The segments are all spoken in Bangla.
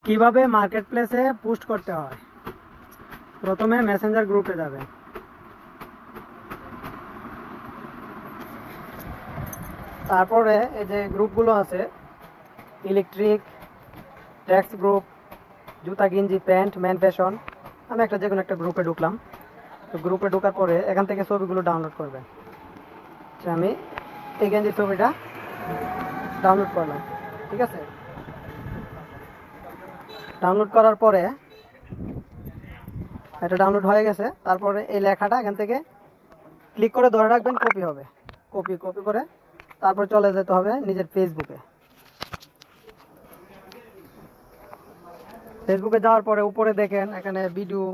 কিভাবে মার্কেট প্লেসে পোস্ট করতে হয়। প্রথমে মেসেঞ্জার গ্রুপে যাবেন, তারপরে এই যে গ্রুপগুলো আছে ইলেকট্রিক, ট্যাক্স গ্রুপ, জুতা গেঞ্জি প্যান্ট, ম্যান ফ্যাশন, আমি একটা যে কোনো একটা গ্রুপে ঢুকলাম। তো গ্রুপে ঢোকার পরে এখান থেকে ছবিগুলো ডাউনলোড করবেন। আমি এই গেঞ্জির ছবিটা ডাউনলোড করলাম, ঠিক আছে। ডাউনলোড করার পরে এটা ডাউনলোড হয়ে গেছে। তারপরে এই লেখাটা এখান থেকে ক্লিক করে ধরে রাখবেন, কপি হবে। কপি কপি করে তারপর চলে যেতে হবে নিজের ফেসবুকে। ফেসবুকে যাওয়ার পরে উপরে দেখেন এখানে ভিডিও,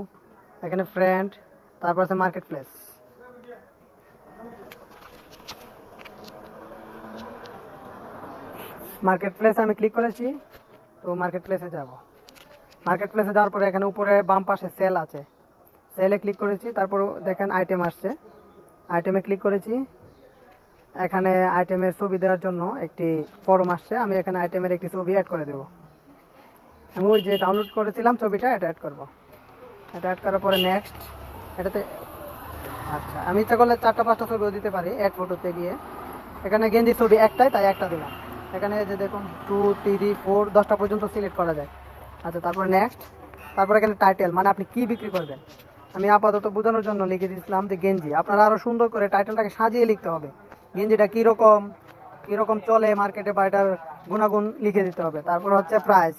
এখানে ফ্রেন্ড, তারপর আছে মার্কেট প্লেস। মার্কেট প্লেসে আমি ক্লিক করেছি, তো মার্কেট প্লেসে যাব। মার্কেট প্লেসে যাওয়ার পরে এখানে উপরে বাম পাশে সেল আছে, সেলে ক্লিক করেছি। তারপর দেখেন আইটেম আসছে, আইটেমে ক্লিক করেছি। এখানে আইটেমের ছবি দেওয়ার জন্য একটি ফর্ম আসছে, আমি এখানে আইটেমের একটি ছবি অ্যাড করে দেবো। আমি ওই যে ডাউনলোড করেছিলাম ছবিটা এটা অ্যাড করবো। এটা অ্যাড করার পরে নেক্সট, এটাতে আচ্ছা আমি ইচ্ছা করলে 4টা 5টা ছবিও দিতে পারি অ্যাড ফটোতে গিয়ে। এখানে গেঞ্জি ছবি একটাই, তাই একটা দিলাম। এখানে যে দেখুন 2 3 4 10টা পর্যন্ত সিলেক্ট করা যায়। আচ্ছা তারপরে নেক্সট, তারপর এখানে টাইটেল, মানে আপনি কি বিক্রি করবেন। আমি আপাতত বোঝানোর জন্য লিখে দিয়েছিলাম যে গেঞ্জি। আপনারা আরও সুন্দর করে টাইটেলটাকে সাজিয়ে লিখতে হবে, গেঞ্জিটা কীরকম কীরকম চলে মার্কেটে বা এটার গুণাগুণ লিখে দিতে হবে। তারপর হচ্ছে প্রাইস,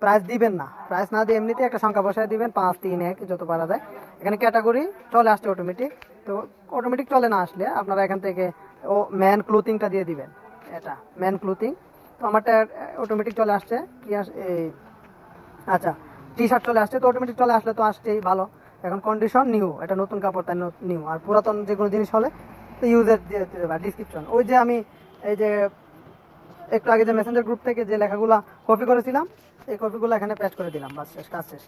প্রাইস দিবেন না, প্রাইস না দিয়ে এমনিতে একটা সংখ্যা বসায় দিবেন 5 3 1 যত পারা যায়। এখানে ক্যাটাগরি চলে আসছে অটোমেটিক, তো অটোমেটিক চলে না আসলে আপনারা এখান থেকে ও ম্যান ক্লোথিংটা দিয়ে দিবেন। এটা ম্যান ক্লোথিং, তো আমারটা অটোমেটিক চলে আসছে। কি এই আচ্ছা টি শার্ট চলে আসছে, তো অটোমেটিক চলে আসলে তো আসছেই ভালো। এখন কন্ডিশন নিউ, এটা নতুন কাপড় তাই নিউ। আর পুরাতন যে কোনো জিনিস হলে তো ইউজের দিয়ে দেবে। ডিসক্রিপশন ওই যে আমি এই যে একটু আগে যে মেসেঞ্জার গ্রুপ থেকে যে লেখাগুলো কপি করেছিলাম, এই কপিগুলো এখানে পেস্ট করে দিলাম, বাস শেষ, কাজ শেষ।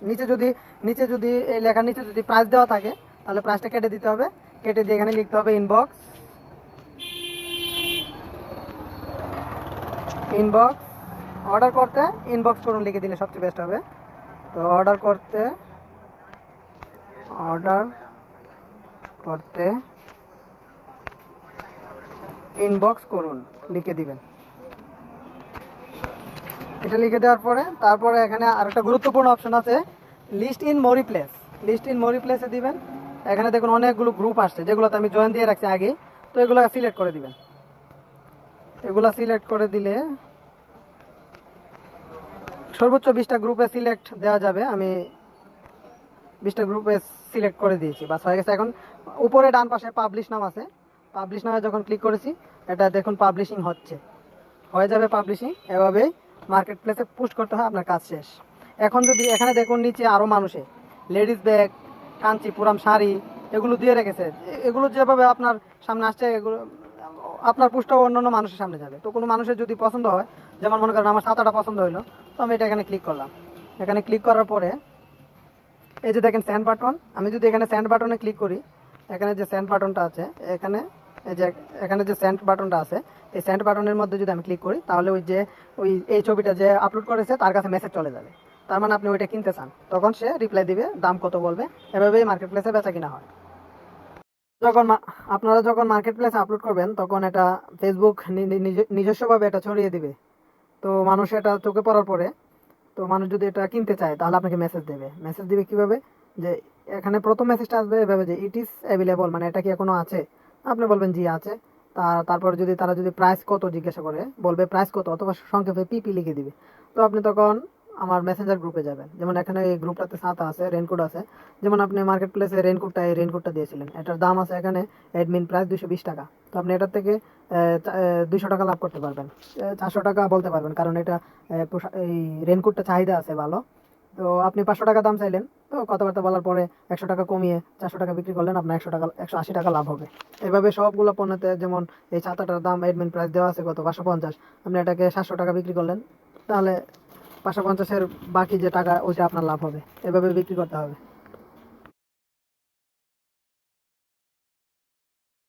নিচে যদি এই লেখার নিচে যদি প্রাইস দেওয়া থাকে তাহলে প্রাইসটা কেটে দিতে হবে। কেটে দিয়ে এখানে লিখতে হবে ইনবক্স, ইনবক্স অর্ডার করতে ইনবক্স করুন লিখে দিলে সবচেয়ে বেস্ট হবে। তো অর্ডার করতে ইনবক্স করুন লিখে দিবেন। এটা লিখে দেওয়ার পরে তারপরে এখানে আরেকটা গুরুত্বপূর্ণ অপশন আছে, list in more place. List in more প্লেসে দিবেন। এখানে দেখুন অনেকগুলো গ্রুপ আসছে যেগুলোতে আমি জয়েন দিয়ে রাখছি আগে, তো এগুলো সিলেক্ট করে দিবেন। এগুলো সিলেক্ট করে দিলে সর্বোচ্চ 20টা গ্রুপে সিলেক্ট দেওয়া যাবে। আমি 20টা গ্রুপে সিলেক্ট করে দিয়েছি, বাস হয়ে গেছে। এখন উপরে ডান পাশে পাবলিশ নাম আছে, পাবলিশ নামে যখন ক্লিক করেছি এটা দেখুন পাবলিশিং হয়ে যাবে পাবলিশিং। এভাবেই মার্কেট প্লেসে পোস্ট করতে হয়, আপনার কাজ শেষ। এখন যদি এখানে দেখুন নিচে আরও মানুষে লেডিস ব্যাগ, কাঞ্চিপুরাম শাড়ি এগুলো দিয়ে রেখেছে। এগুলো যেভাবে আপনার সামনে আসছে এগুলো আপনার পোস্টটাও অন্যান্য মানুষের সামনে যাবে। তো কোনো মানুষের যদি পছন্দ হয়, যেমন মনে করেন আমার 7-8টা পছন্দ হলো, তো আমি এটা এখানে ক্লিক করলাম। এখানে ক্লিক করার পরে এই যে দেখেন সেন্ড বাটন, আমি যদি এখানে সেন্ড বাটনে ক্লিক করি, এখানে যে সেন্ড বাটনটা আছে এখানে, এই যে এখানে যে সেন্ড বাটনটা আছে, এই সেন্ড বাটনের মধ্যে যদি আমি ক্লিক করি তাহলে এই ছবিটা যে আপলোড করেছে তার কাছে মেসেজ চলে যাবে। তার মানে আপনি ওইটা কিনতে চান, তখন সে রিপ্লাই দিবে, দাম কত বলবে। এভাবেই মার্কেট প্লেসে বেচা কিনা হয়। আপনারা যখন মার্কেট প্লেসে আপলোড করবেন তখন এটা ফেসবুক নিজস্বভাবে এটা ছড়িয়ে দিবে। তো মানুষ এটা চোখে পড়ার পরে, তো মানুষ যদি এটা কিনতে চায় তাহলে আপনাকে মেসেজ দিবে কিভাবে, যে এখানে প্রথম মেসেজটা আসবে এভাবে যে ইট ইজ অ্যাভেলেবল, মানে এটা কি এখনো আছে। আপনি বলবেন জি আছে। তারপর যদি তারা প্রাইস কত জিজ্ঞাসা করে, বলবে প্রাইস কত, অথবা সংক্ষেপে পিপি লিখে দিবে। তো আপনি তখন আমার মেসেঞ্জার গ্রুপে যাবেন। যেমন এখানে এই গ্রুপটাতে ছাতা আছে, রেনকোট আছে। যেমন আপনি মার্কেট প্লেসে রেনকোটটা দিয়েছিলেন, এটার দাম আছে এখানে অ্যাডমিন প্রাইস 220 টাকা। তো আপনি এটার থেকে 200 টাকা লাভ করতে পারবেন, 400 টাকা বলতে পারবেন, কারণ এটা এই রেনকোটটা চাহিদা আছে ভালো। তো আপনি 500 টাকা দাম চাইলেন, তো কথাবার্তা বলার পরে 100 টাকা কমিয়ে 400 টাকা বিক্রি করলেন, আপনার 180 টাকা লাভ হবে। এভাবে সবগুলো পণ্যতে, যেমন এই ছাতাটার দাম অ্যাডমিন প্রাইস দেওয়া আছে কত 550, আপনি এটাকে 700 টাকা বিক্রি করলেন, তাহলে 550-এর বাকি যে টাকা ওইটা আপনার লাভ হবে। এভাবে বিক্রি করতে হবে।